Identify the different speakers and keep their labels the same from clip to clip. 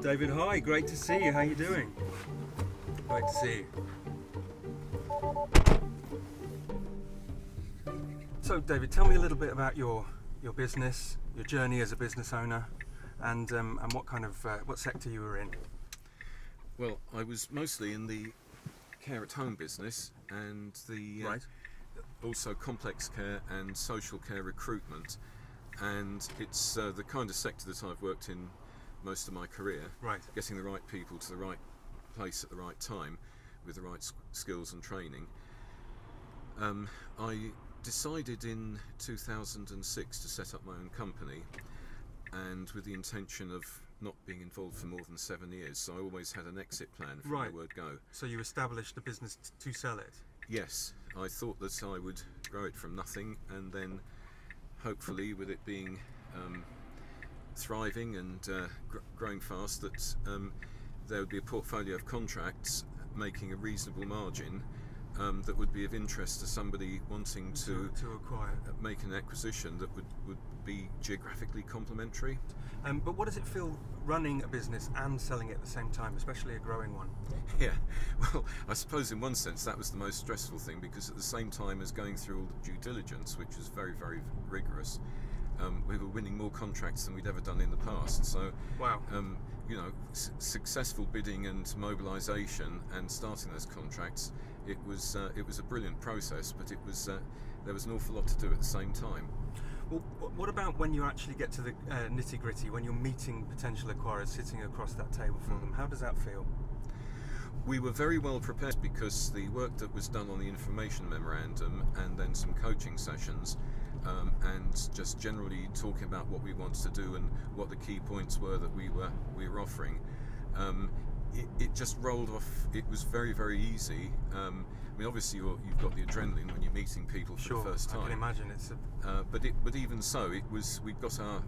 Speaker 1: David, hi, great to see you. How are you doing? Great to see you. So, David, tell me a little bit about your business, your journey as a business owner, and what kind of what sector you were in.
Speaker 2: Well, I was mostly in the care at home business and the
Speaker 1: Right.
Speaker 2: also complex care and social care recruitment, and it's the kind of sector that I've worked in most of my career.
Speaker 1: Right.
Speaker 2: Getting the right people to the right place at the right time with the right skills and training. I decided in 2006 to set up my own company, and with the intention of not being involved for more than 7 years, so I always had an exit plan from
Speaker 1: Right.
Speaker 2: the word go.
Speaker 1: So you established a business to sell it.
Speaker 2: Yes, I thought that I would grow it from nothing, and then hopefully with it being thriving and growing fast, that there would be a portfolio of contracts making a reasonable margin that would be of interest to somebody wanting to
Speaker 1: acquire.
Speaker 2: make an acquisition that would be geographically complementary.
Speaker 1: But what does it feel running a business and selling it at the same time, especially a growing one?
Speaker 2: Yeah, well, I suppose in one sense that was the most stressful thing, because at the same time as going through all the due diligence, which was very, very rigorous, we were winning more contracts than we'd ever done in the past. So,
Speaker 1: Wow.
Speaker 2: Successful bidding and mobilisation and starting those contracts, it was a brilliant process, but there was an awful lot to do at the same time.
Speaker 1: Well, what about when you actually get to the nitty-gritty, when you're meeting potential acquirers, sitting across that table from them? How does that feel?
Speaker 2: We were very well prepared, because the work that was done on the information memorandum and then some coaching sessions, and just generally talking about what we wanted to do and what the key points were that we were offering, it just rolled off. It was very, very easy. I mean, obviously you've got the adrenaline when you're meeting people for the first time.
Speaker 1: I can imagine it's
Speaker 2: but even so, we'd got our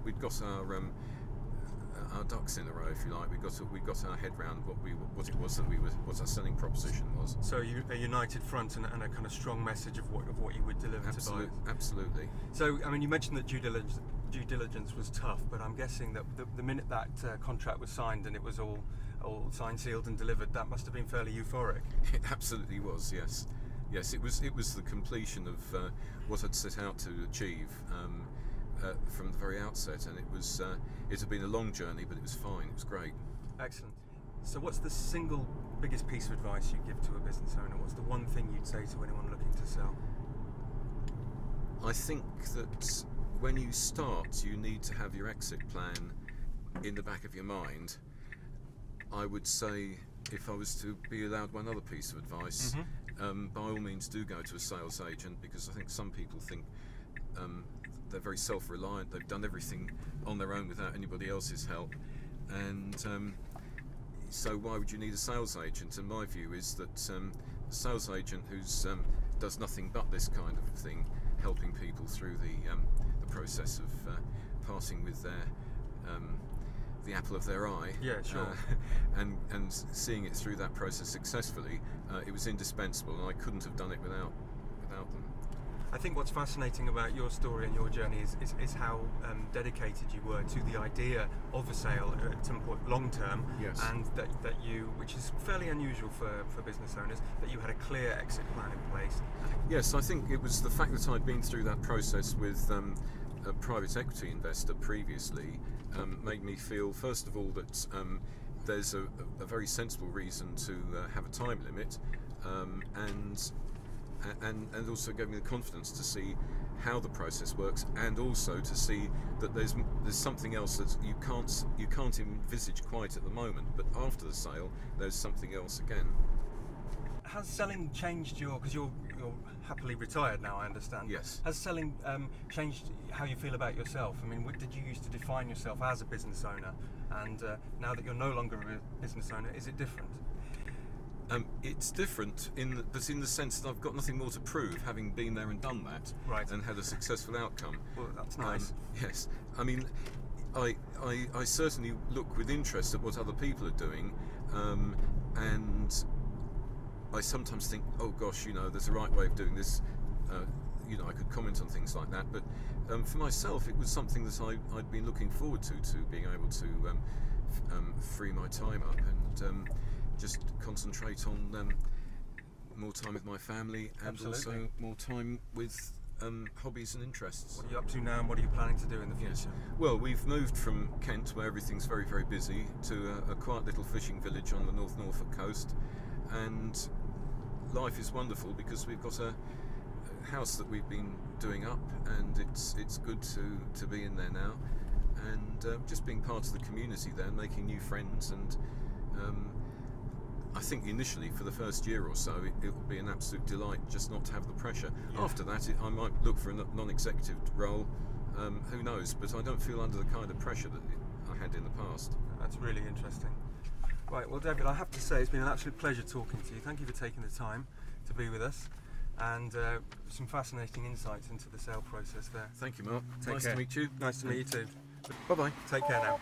Speaker 2: ducks in a row, if you like. We got our head round what our selling proposition was.
Speaker 1: So a united front and a kind of strong message of what you would deliver to buyers.
Speaker 2: Absolutely.
Speaker 1: So, I mean, you mentioned that due diligence was tough, but I'm guessing that the minute that contract was signed and it was all signed, sealed, and delivered, that must have been fairly euphoric.
Speaker 2: It absolutely was. Yes. It was the completion of what I'd set out to achieve from the very outset, and it had been a long journey, but it was fine. It was great.
Speaker 1: Excellent. So, what's the single biggest piece of advice you give to a business owner? What's the one thing you'd say to anyone looking to sell?
Speaker 2: I think that when you start, you need to have your exit plan in the back of your mind. I would say, if I was to be allowed one other piece of advice, by all means do go to a sales agent, because I think some people think they're very self-reliant. They've done everything on their own without anybody else's help, and so why would you need a sales agent? And my view is that a sales agent who's does nothing but this kind of thing, helping people through the process of parting with the apple of their eye, and seeing it through that process successfully, it was indispensable, and I couldn't have done it without them.
Speaker 1: I think what's fascinating about your story and your journey is how dedicated you were to the idea of a sale at some point long term.
Speaker 2: Yes.
Speaker 1: And that you, which is fairly unusual for business owners, that you had a clear exit plan in place.
Speaker 2: Yes, I think it was the fact that I'd been through that process with a private equity investor previously, made me feel, first of all, that there's a very sensible reason to have a time limit, and also gave me the confidence to see how the process works, and also to see that there's something else that you can't envisage quite at the moment, but after the sale there's something else again.
Speaker 1: Has selling changed because you're happily retired now, I understand.
Speaker 2: Yes.
Speaker 1: Has selling changed how you feel about yourself? I mean, did you used to define yourself as a business owner, and now that you're no longer a business owner, is it different?
Speaker 2: It's different in the sense that I've got nothing more to prove, having been there and done that,
Speaker 1: right,
Speaker 2: and had a successful outcome.
Speaker 1: Well, that's nice.
Speaker 2: Yes, I mean, I certainly look with interest at what other people are doing, and I sometimes think, oh gosh, there's a right way of doing this. I could comment on things like that, but for myself, it was something that I'd been looking forward to being able to free my time up and just concentrate on more time with my family and
Speaker 1: Absolutely.
Speaker 2: also more time with hobbies and interests.
Speaker 1: What are you up to now, and what are you planning to do in the future?
Speaker 2: Yes. Well, we've moved from Kent, where everything's very, very busy, to a quiet little fishing village on the North Norfolk coast, and life is wonderful because we've got a house that we've been doing up, and it's good to be in there now, and just being part of the community there, and making new friends, and I think initially for the first year or so it will be an absolute delight just not to have the pressure.
Speaker 1: Yeah.
Speaker 2: After that I might look for a non-executive role, who knows, but I don't feel under the kind of pressure that I had in the past.
Speaker 1: That's really interesting. Right, well, David, I have to say it's been an absolute pleasure talking to you. Thank you for taking the time to be with us, and some fascinating insights into the sale process there.
Speaker 2: Thank you, Mark.
Speaker 1: Take
Speaker 2: Nice
Speaker 1: care.
Speaker 2: to meet you.
Speaker 1: Nice to meet you too.
Speaker 2: Bye bye.
Speaker 1: Take care now.